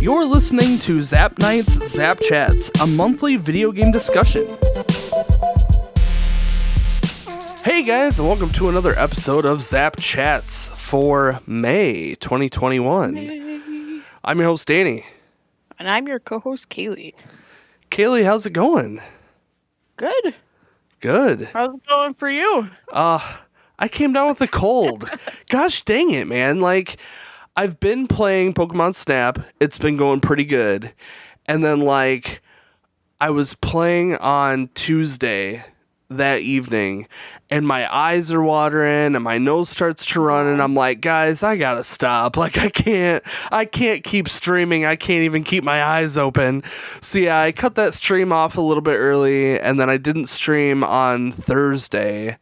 You're listening to Zap Night's Zap Chats, a monthly video game discussion. Hey guys, and welcome to another episode of Zap Chats for May 2021. I'm your host, Danny. And I'm your co-host, Kaylee. Kaylee, how's it going? Good. Good. How's it going for you? I came down with a cold. Gosh dang it, man. I've been playing Pokemon Snap. It's been going pretty good. And then, I was playing on Tuesday that evening, and my eyes are watering, and my nose starts to run, and I'm like, guys, I gotta stop. I can't keep streaming. I can't even keep my eyes open. So yeah, I cut that stream off a little bit early, and then I didn't stream on Thursday.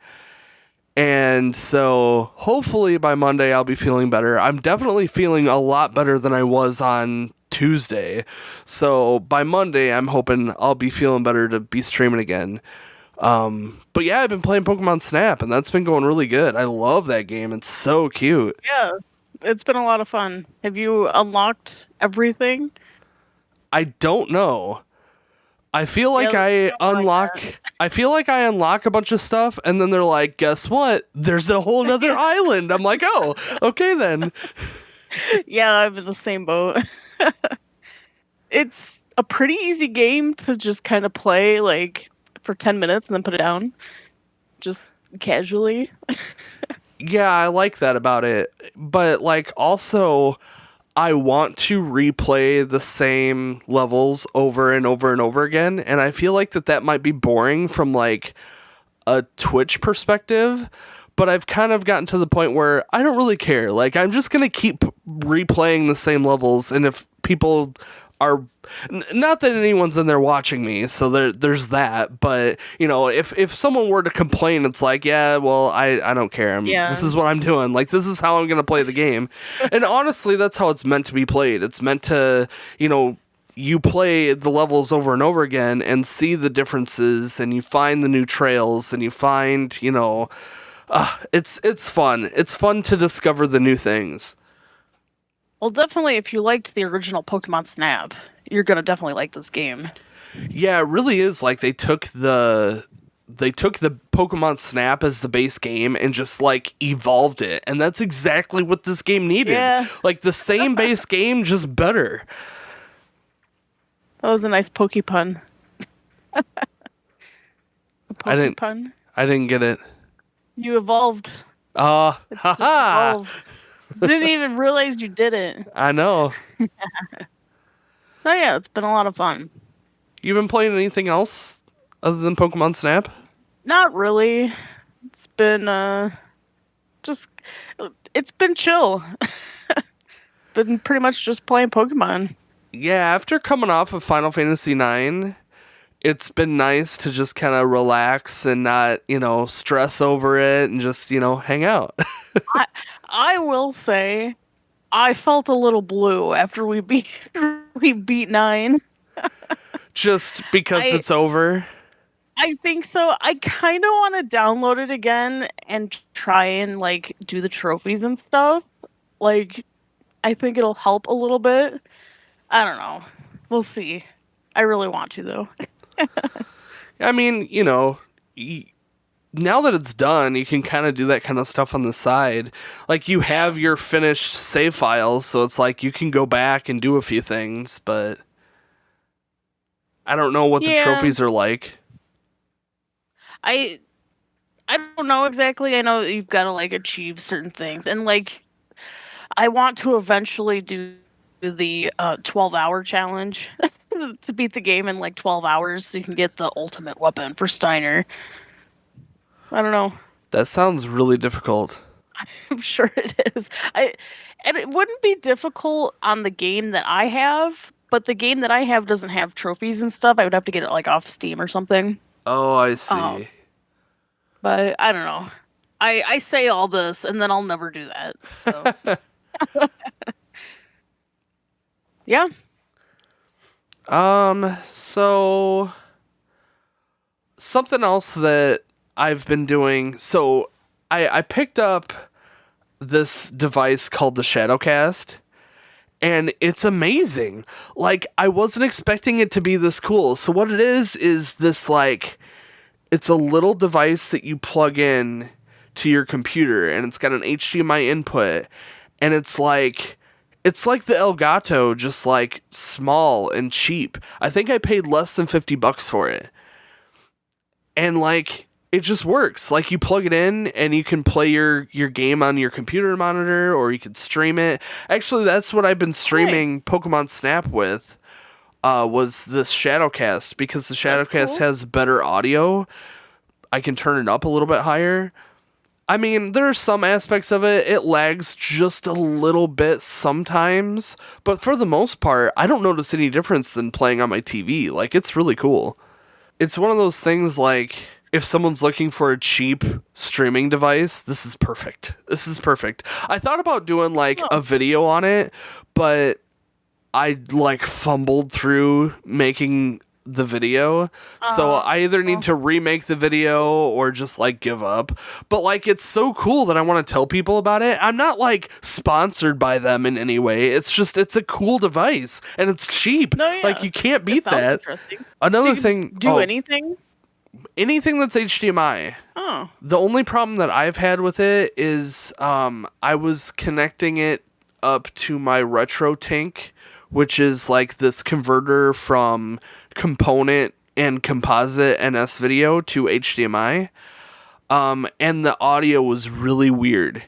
And so hopefully by Monday I'll be feeling better. I'm definitely feeling a lot better than I was on Tuesday. So by Monday I'm hoping I'll be feeling better to be streaming again. But yeah, I've been playing Pokemon Snap and that's been going really good. I love that game. It's so cute. Yeah, it's been a lot of fun. Have you unlocked everything? I don't know. I feel like I unlock a bunch of stuff, and then they're like, guess what? There's a whole other island. I'm like, oh, okay then. Yeah, I'm in the same boat. It's a pretty easy game to just kind of play, for 10 minutes and then put it down. Just casually. Yeah, I like that about it. But, also, I want to replay the same levels over and over and over again, and I feel like that might be boring from a Twitch perspective, but I've kind of gotten to the point where I don't really care. I'm just gonna keep replaying the same levels, and if people are not that anyone's in there watching me, so there's that, but if someone were to complain, it's like, yeah, well, I don't care. This is what I'm doing. This is how I'm gonna play the game. And honestly, that's how it's meant to be played. It's meant to, you play the levels over and over again and see the differences, and you find the new trails, and you find, it's fun. It's fun to discover the new things. Well, definitely, if you liked the original Pokemon Snap, you're gonna definitely like this game. Yeah, it really is. They took the Pokemon Snap as the base game and just evolved it, and that's exactly what this game needed. Yeah. The same base game, just better. That was a nice Poke pun. I didn't get it. You evolved. Haha. Evolved. Didn't even realize you did it. I know. Oh yeah, it's been a lot of fun. You been playing anything else other than Pokemon Snap? Not really. It's been it's been chill. Been pretty much just playing Pokemon. Yeah, after coming off of Final Fantasy IX, it's been nice to just kind of relax and not, stress over it and just, hang out. I will say, I felt a little blue after we beat 9. Just because it's over? I think so. I kind of want to download it again and try and do the trophies and stuff. I think it'll help a little bit. I don't know. We'll see. I really want to though. I mean, now that it's done, you can kind of do that kind of stuff on the side. You have your finished save files, so it's you can go back and do a few things, but I don't know what the trophies are like. I don't know exactly. I know you've got to achieve certain things, and I want to eventually do the 12-hour challenge to beat the game in 12 hours so you can get the ultimate weapon for Steiner. I don't know. That sounds really difficult. I'm sure it is. And it wouldn't be difficult on the game that I have, but the game that I have doesn't have trophies and stuff. I would have to get it off Steam or something. Oh, I see. But I don't know. I say all this and then I'll never do that. So yeah. So something else that I've been doing. So I picked up this device called the Shadowcast, and it's amazing. Like, I wasn't expecting it to be this cool. So what it is this, like, it's a little device that you plug in to your computer, and it's got an HDMI input, and it's like the Elgato, just like small and cheap. I think I paid less than $50 for it. And like, it just works. Like, you plug it in and you can play your game on your computer monitor, or you can stream it. Actually, that's what I've been streaming Pokemon Snap with, was this Shadowcast, because the Shadowcast has better audio. I can turn it up a little bit higher. I mean, there are some aspects of it. It lags just a little bit sometimes, but for the most part, I don't notice any difference than playing on my TV. Like, it's really cool. It's one of those things, like, if someone's looking for a cheap streaming device, this is perfect. This is perfect. I thought about doing, like, a video on it, but I, like, fumbled through making the video, so I either need to remake the video or just, like, give up. But, like, it's so cool that I want to tell people about it. I'm not, like, sponsored by them in any way. It's just, it's a cool device, and it's cheap. No, yeah. Like, you can't beat that. Interesting. Another so thing, anything that's HDMI. Oh, The only problem that I've had with it is I was connecting it up to my RetroTink, which is like this converter from component and composite NS video to HDMI. And the audio was really weird.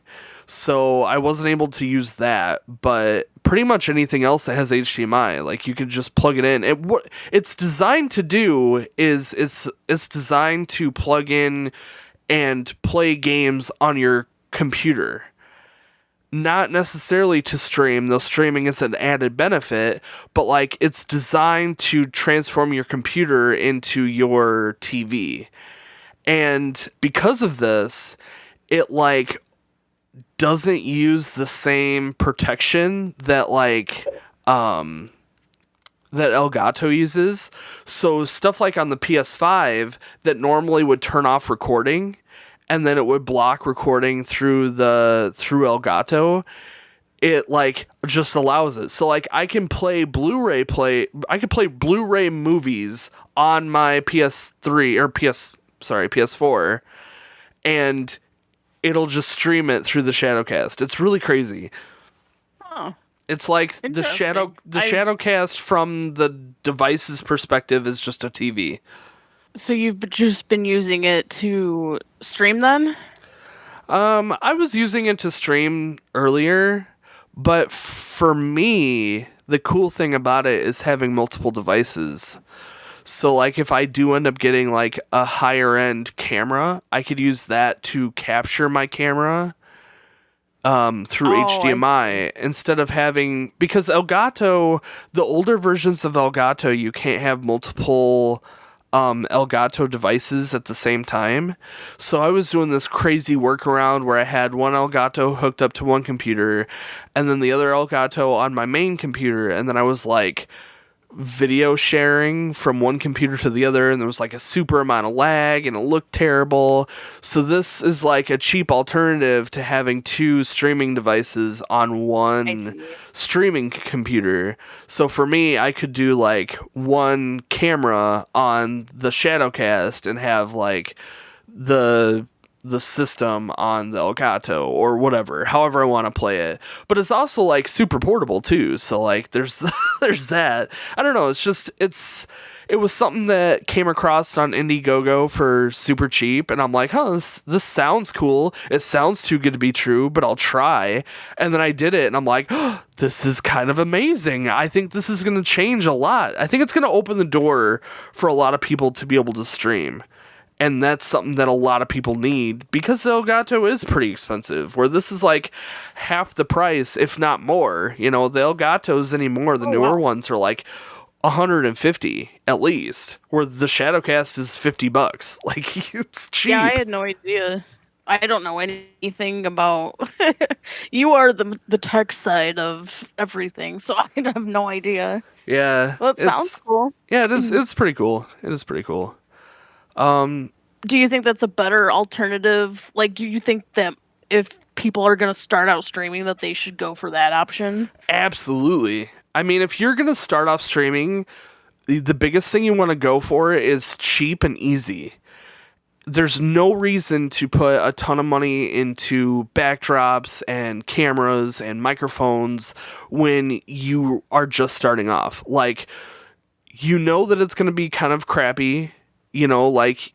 So I wasn't able to use that, but pretty much anything else that has HDMI, like, you could just plug it in. What it's designed to do is it's designed to plug in and play games on your computer. Not necessarily to stream, though streaming is an added benefit, but, like, it's designed to transform your computer into your TV. And because of this, it, like, doesn't use the same protection that, like, that Elgato uses. So stuff like on the PS5 that normally would turn off recording, and then it would block recording through Elgato, it, like, just allows it. So, like, I can play Blu-ray movies on my PS3 or PS4, and it'll just stream it through the Shadowcast. It's really crazy. Oh. It's like the Shadowcast from the device's perspective is just a TV. So you've just been using it to stream then? I was using it to stream earlier, but for me, the cool thing about it is having multiple devices. So, like, if I do end up getting, like, a higher end camera, I could use that to capture my camera through HDMI instead of having, because Elgato, the older versions of Elgato, you can't have multiple Elgato devices at the same time. So I was doing this crazy workaround where I had one Elgato hooked up to one computer and then the other Elgato on my main computer, and then I was, like, video sharing from one computer to the other, and there was, like, a super amount of lag and it looked terrible. So this is, like, a cheap alternative to having two streaming devices on one streaming computer. So for me, I could do, like, one camera on the Shadowcast and have, like, the system on the Elgato or whatever, however I want to play it. But it's also, like, super portable too. So, like, there's there's that. I don't know. It's just, it was something that came across on Indiegogo for super cheap, and I'm like, this sounds cool. It sounds too good to be true, but I'll try. And then I did it, and I'm like, this is kind of amazing. I think this is going to change a lot. I think it's going to open the door for a lot of people to be able to stream. And that's something that a lot of people need, because the Elgato is pretty expensive, where this is, like, half the price, if not more. You know, the Elgatos anymore, the newer ones are, like, $150 at least, where the Shadowcast is $50. Like, it's cheap. Yeah, I had no idea. I don't know anything about you are the tech side of everything, so I have no idea. Yeah. Well, it sounds cool. Yeah, it's pretty cool. It is pretty cool. Do you think that's a better alternative? Like, do you think that if people are going to start out streaming that they should go for that option. Absolutely. I mean, if you're going to start off streaming, the biggest thing you want to go for is cheap and easy. There's no reason to put a ton of money into backdrops and cameras and microphones when you are just starting off. Like, you know that it's going to be kind of crappy, like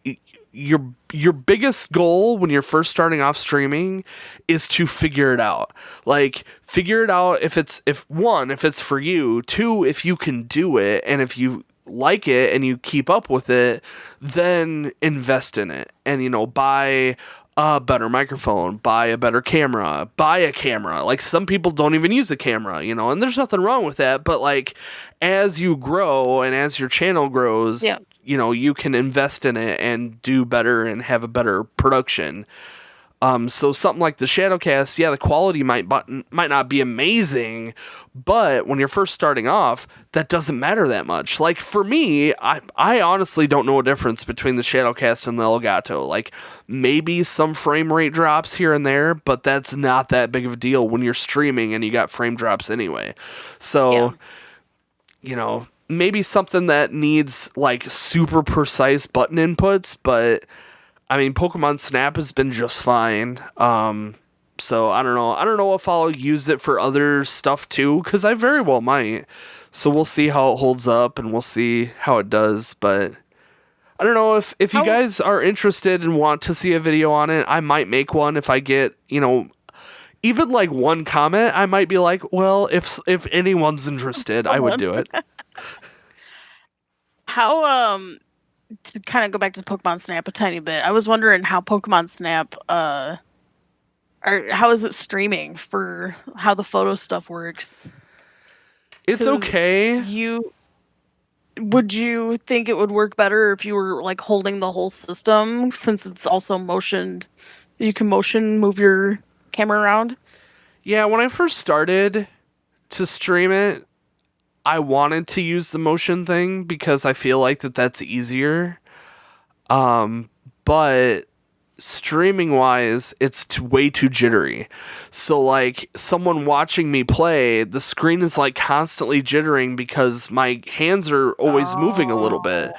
your biggest goal when you're first starting off streaming is to figure it out. Like, figure it out if it's for you, two, if you can do it, and if you like it and you keep up with it, then invest in it and buy a better microphone, buy a better camera, buy a camera. Like, some people don't even use a camera, and there's nothing wrong with that, but like, as you grow and as your channel grows, Yeah. You can invest in it and do better and have a better production. So something like the Shadowcast, the quality might not be amazing, but when you're first starting off, that doesn't matter that much. Like, for me, I honestly don't know a difference between the Shadowcast and the Elgato. Like, maybe some frame rate drops here and there, but that's not that big of a deal when you're streaming and you got frame drops anyway. So, maybe something that needs like super precise button inputs, but I mean, Pokemon Snap has been just fine. So I don't know. I don't know if I'll use it for other stuff too, because I very well might. So we'll see how it holds up and we'll see how it does. But I don't know if you guys are interested and want to see a video on it. I might make one if I get, even like one comment. I might be like, well, if anyone's interested, I would do it. How to kind of go back to Pokemon Snap a tiny bit, I was wondering how Pokemon Snap, or how is it streaming for how the photo stuff works? It's okay. Would you think it would work better if you were like holding the whole system, since it's also motioned? You can move your camera around. Yeah, when I first started to stream it, I wanted to use the motion thing because I feel like that's easier. But streaming wise, it's way too jittery. So like, someone watching me play, the screen is like constantly jittering because my hands are always moving a little bit.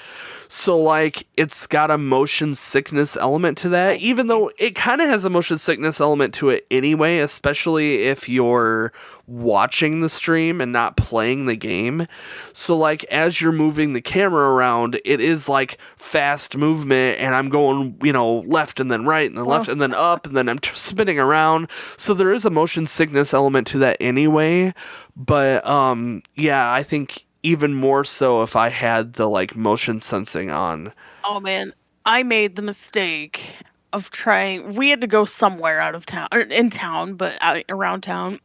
So like, it's got a motion sickness element to that, even though it kind of has a motion sickness element to it anyway, especially if you're watching the stream and not playing the game. So like, as you're moving the camera around, it is like fast movement, and I'm going, left and then right and then left and then up, and then I'm spinning around. So there is a motion sickness element to that anyway. But I think even more so if I had the like motion sensing on. Oh man, I made the mistake of trying. We had to go somewhere out of town, or in town, but around town.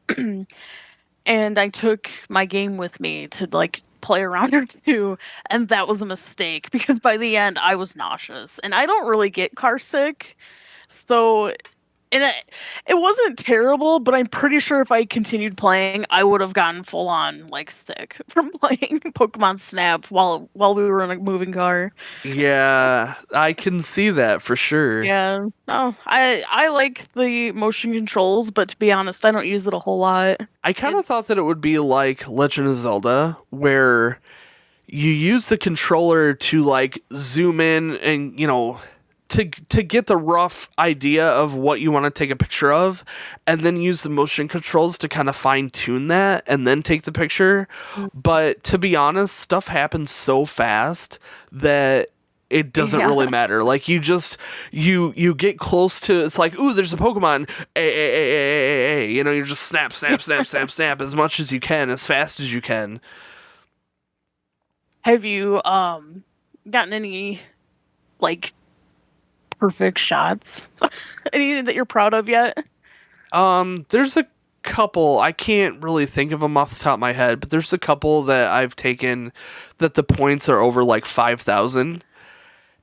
And I took my game with me to like play around or two, and that was a mistake because by the end I was nauseous, and I don't really get car sick, so. And it wasn't terrible, but I'm pretty sure if I continued playing, I would have gotten full on like sick from playing Pokemon Snap while we were in a moving car. Yeah, I can see that for sure. Yeah, no, I like the motion controls, but to be honest, I don't use it a whole lot. I kind of thought that it would be like Legend of Zelda, where you use the controller to like zoom in and to get the rough idea of what you want to take a picture of, and then use the motion controls to kind of fine tune that and then take the picture. But to be honest, stuff happens so fast that it doesn't really matter. Like, you get close to, it's like, ooh, there's a Pokemon, you just snap as much as you can, as fast as you can. Have you gotten any like perfect shots? Anything that you're proud of yet? There's a couple. I can't really think of them off the top of my head, but there's a couple that I've taken that the points are over like 5,000,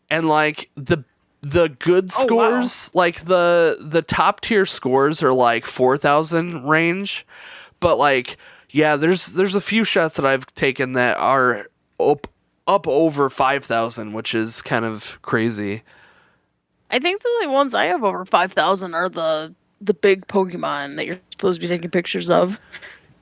and like the good scores, like the top tier scores are like 4,000 range, but like, yeah, there's a few shots that I've taken that are up over 5,000, which is kind of crazy. I think the only ones I have over 5,000 are the the big Pokemon that you're supposed to be taking pictures of.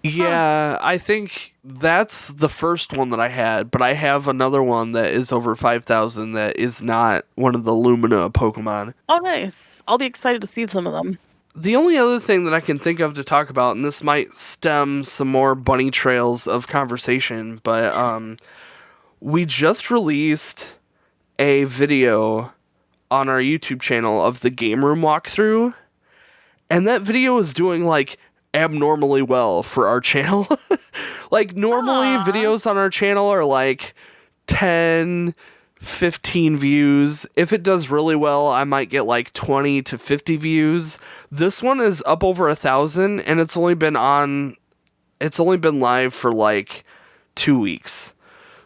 Yeah, I think that's the first one that I had, but I have another one that is over 5,000 that is not one of the Lumina Pokemon. Oh, nice. I'll be excited to see some of them. The only other thing that I can think of to talk about, and this might stem some more bunny trails of conversation, but we just released a video on our YouTube channel of the game room walkthrough, and that video is doing like abnormally well for our channel. Like normally videos on our channel are like 10, 15 views. If it does really well, I might get like 20 to 50 views. This one is up over 1,000, and it's only been live for like 2 weeks.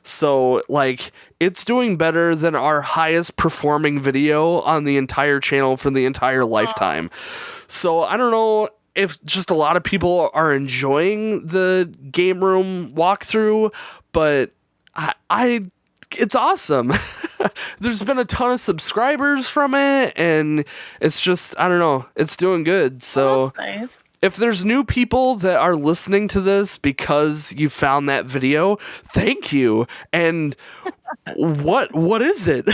So like it's doing better than our highest performing video on the entire channel for the entire lifetime. So I don't know if just a lot of people are enjoying the game room walkthrough, but I it's awesome. There's been a ton of subscribers from it, and it's just, I don't know, it's doing good. So Nice. if there's new people that are listening to this because you found that video, thank you. And what is it?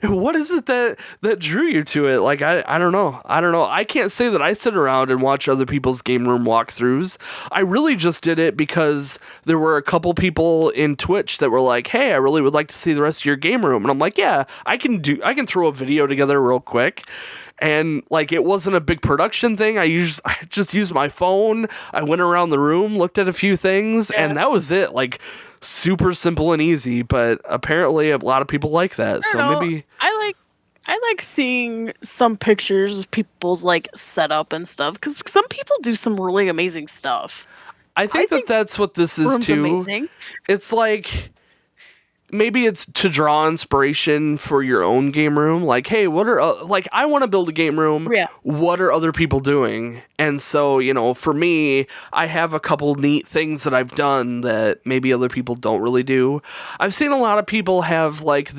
What is it that drew you to it? Like, I don't know. I can't say that I sit around and watch other people's game room walkthroughs. I really just did it because there were a couple people in Twitch that were like, hey, I really would like to see the rest of your game room. And I'm like, yeah, I can throw a video together real quick. And like, it wasn't a big production thing. I just used my phone. I went around the room, looked at a few things, and that was it. Like, super simple and easy. But apparently, a lot of people like that. Maybe I like seeing some pictures of people's like setup and stuff, because some people do some really amazing stuff. I think that's what this is too. Amazing. It's like, maybe it's to draw inspiration for your own game room. Like, hey, what are like, I want to build a game room. Yeah. What are other people doing? And so, you know, for me, I have a couple neat things that I've done that maybe other people don't really do. I've seen a lot of people have like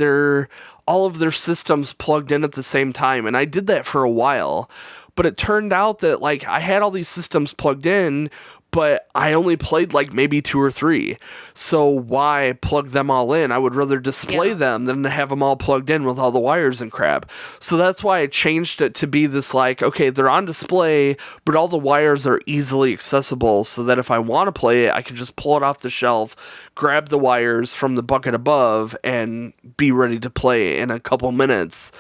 all of their systems plugged in at the same time, and I did that for a while. But it turned out that like I had all these systems plugged in, but I only played like maybe 2 or 3. So why plug them all in? I would rather display them than to have them all plugged in with all the wires and crap. So that's why I changed it to be this like, okay, they're on display, but all the wires are easily accessible so that if I want to play it, I can just pull it off the shelf, grab the wires from the bucket above, and be ready to play in a couple minutes.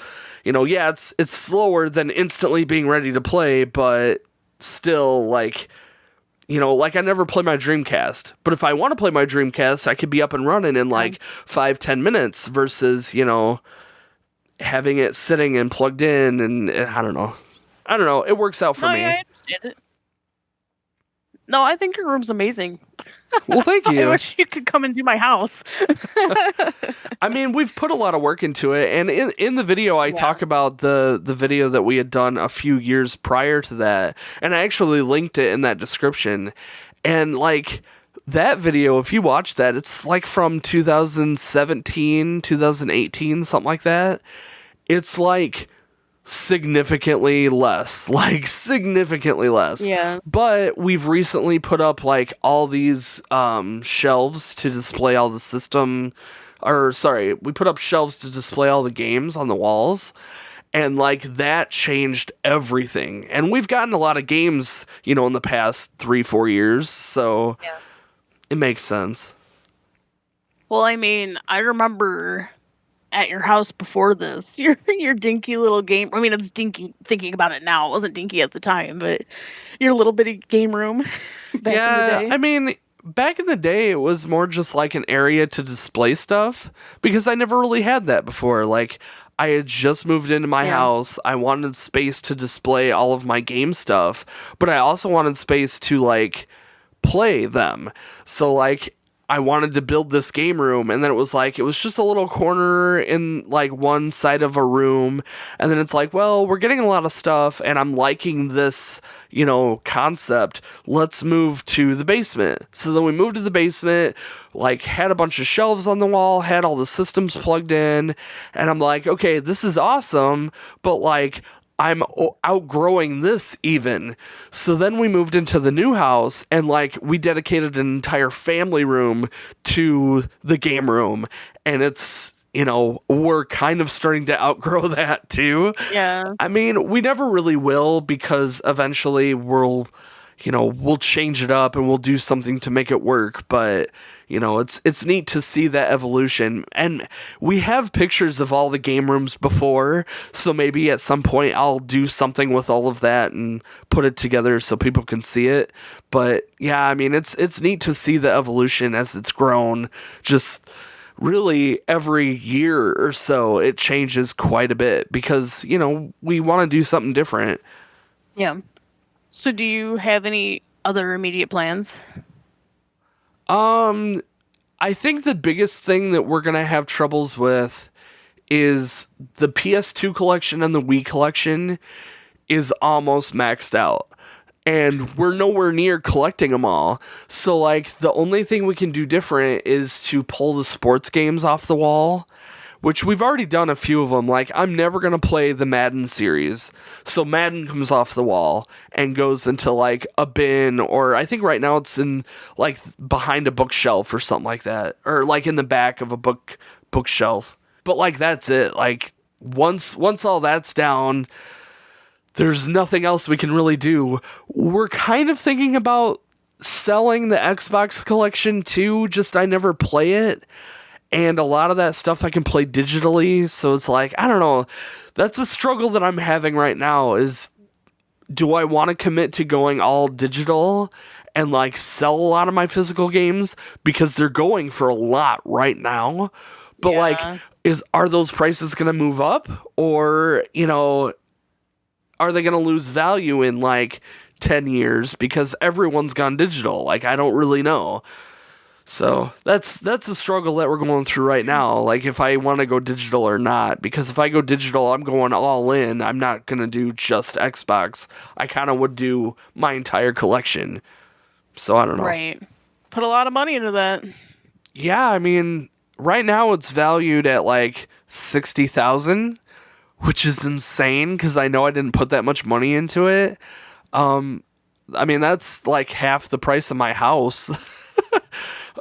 You know, yeah, it's slower than instantly being ready to play, but still, like, you know, like I never play my Dreamcast, but if I want to play my Dreamcast, I could be up and running in like 5-10 minutes versus, you know, having it sitting and plugged in, and I don't know. It works out for me. Yeah, I understand it. No, I think your room's amazing. Well, thank you. I wish you could come into my house. I mean, we've put a lot of work into it, and in the video, I talk about the video that we had done a few years prior to that, and I actually linked it in that description. And like that video, if you watch that, it's like from 2017, 2018, something like that. It's like significantly less. Yeah. But we've recently put up like all these shelves to display all the we put up shelves to display all the games on the walls, and like that changed everything. And we've gotten a lot of games, you know, in the past 3-4 years, so it makes sense. Well, I mean, I remember at your house before this, your dinky little game. I mean, it's dinky thinking about it now. It wasn't dinky at the time, but your little bitty game room back in the day. I mean, back in the day, it was more just like an area to display stuff, because I never really had that before. Like, I had just moved into my house. I wanted space to display all of my game stuff, but I also wanted space to like play them. So like, I wanted to build this game room, and then it was just a little corner in like one side of a room, and then it's like, well, we're getting a lot of stuff, and I'm liking this, you know, concept. Let's move to the basement. So then we moved to the basement, like had a bunch of shelves on the wall, had all the systems plugged in, and I'm like, okay, this is awesome, but like, I'm outgrowing this even. So then we moved into the new house and like we dedicated an entire family room to the game room. And it's, we're kind of starting to outgrow that too. Yeah. I mean, we never really will because eventually we'll change it up and we'll do something to make it work. But, it's neat to see that evolution. And we have pictures of all the game rooms before. So maybe at some point I'll do something with all of that and put it together so people can see it. But yeah, I mean, it's neat to see the evolution as it's grown. Just really every year or so it changes quite a bit because, we want to do something different. Yeah. So do you have any other immediate plans? I think the biggest thing that we're going to have troubles with is the PS2 collection and the Wii collection is almost maxed out. And we're nowhere near collecting them all. So, like, the only thing we can do different is to pull the sports games off the wall, which we've already done a few of them. Like, I'm never going to play the Madden series. So Madden comes off the wall and goes into, like, a bin, or I think right now it's in, like, behind a bookshelf or something like that. Or, like, in the back of a bookshelf. But, like, that's it. Like, once all that's down, there's nothing else we can really do. We're kind of thinking about selling the Xbox collection, too, just I never play it. And a lot of that stuff I can play digitally, so it's like, I don't know. That's a struggle that I'm having right now is, do I want to commit to going all digital and, like, sell a lot of my physical games? Because they're going for a lot right now. But, like, are those prices going to move up? Or, are they going to lose value in, like, 10 years? Because everyone's gone digital. Like, I don't really know. So that's a struggle that we're going through right now. Like if I want to go digital or not, because if I go digital, I'm going all in. I'm not going to do just Xbox. I kind of would do my entire collection. So I don't know. Right. Put a lot of money into that. Yeah. I mean, right now it's valued at like 60,000, which is insane. Cause I know I didn't put that much money into it. I mean, that's like half the price of my house.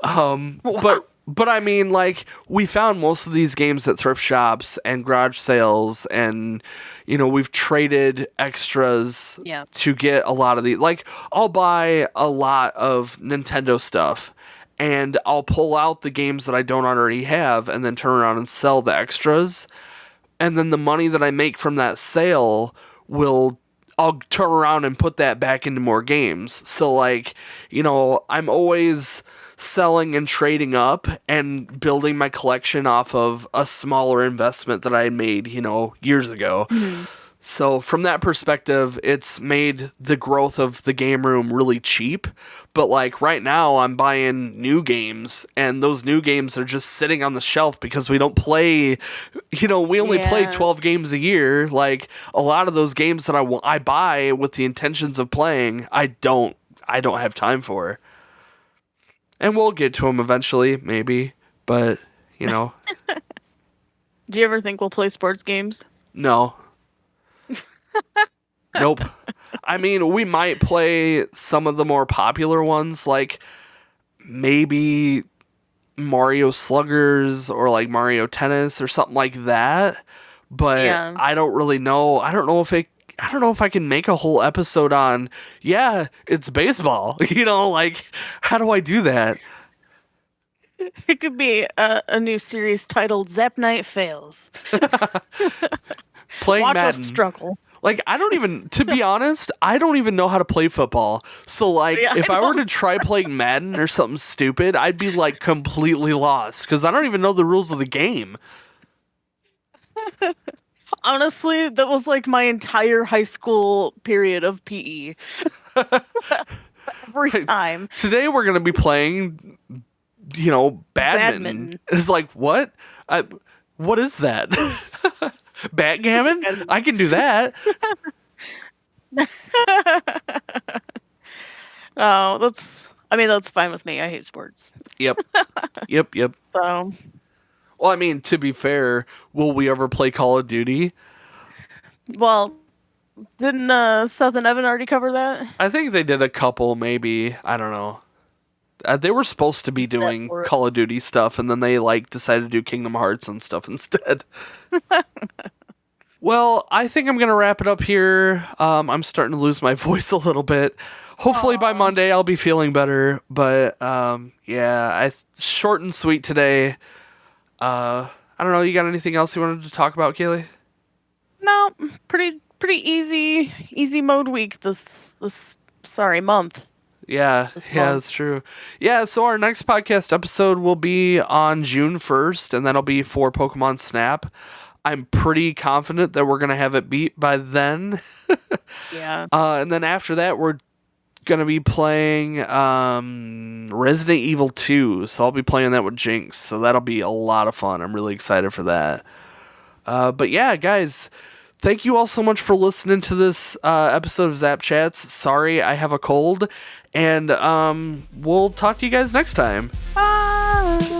Wow. But I mean, like, we found most of these games at thrift shops and garage sales, and, we've traded extras to get a lot of these. Like, I'll buy a lot of Nintendo stuff, and I'll pull out the games that I don't already have, and then turn around and sell the extras. And then the money that I make from that sale I'll turn around and put that back into more games. So, like, I'm always selling and trading up and building my collection off of a smaller investment that I made, years ago. Mm-hmm. So from that perspective, it's made the growth of the game room really cheap. But like right now I'm buying new games, and those new games are just sitting on the shelf because we don't play, we only play 12 games a year. Like a lot of those games that I buy with the intentions of playing, I don't have time for. And we'll get to them eventually, maybe. But, Do you ever think we'll play sports games? No. Nope. I mean, we might play some of the more popular ones, like maybe Mario Sluggers or like Mario Tennis or something like that. But I don't really know. I don't know if I can make a whole episode on, it's baseball. Like, how do I do that? It could be a new series titled Zap Night Fails. Playing Watch Madden. us struggle. Like, to be honest, I don't even know how to play football. So, like, if I were to try playing Madden or something stupid, I'd be, like, completely lost. Because I don't even know the rules of the game. Honestly, that was, like, my entire high school period of PE. Every time. Today we're going to be playing, badminton. It's like, what? What is that? Backgammon? I can do that. Oh, that's fine with me. I hate sports. Yep. So, well, I mean, to be fair, will we ever play Call of Duty? Well, Didn't Seth and Evan already cover that? I think they did a couple, maybe. I don't know. They were supposed to be Did that doing for Call us. of Duty stuff, and then they decided to do Kingdom Hearts and stuff instead. Well, I think I'm gonna wrap it up here. I'm starting to lose my voice a little bit. Hopefully by Monday I'll be feeling better. But yeah, short and sweet today. I don't know. You got anything else you wanted to talk about, Kaylee? No, pretty easy mode week this month. Yeah, This yeah, month. that's true. Yeah, so our next podcast episode will be on June 1st, and that'll be for Pokemon Snap. I'm pretty confident that we're going to have it beat by then. Yeah. And then after that, we're going to be playing Resident Evil 2, so I'll be playing that with Jinx, so that'll be a lot of fun. I'm really excited for that. But yeah, guys, thank you all so much for listening to this episode of Zap Chats. Sorry, I have a cold. And we'll talk to you guys next time. Bye.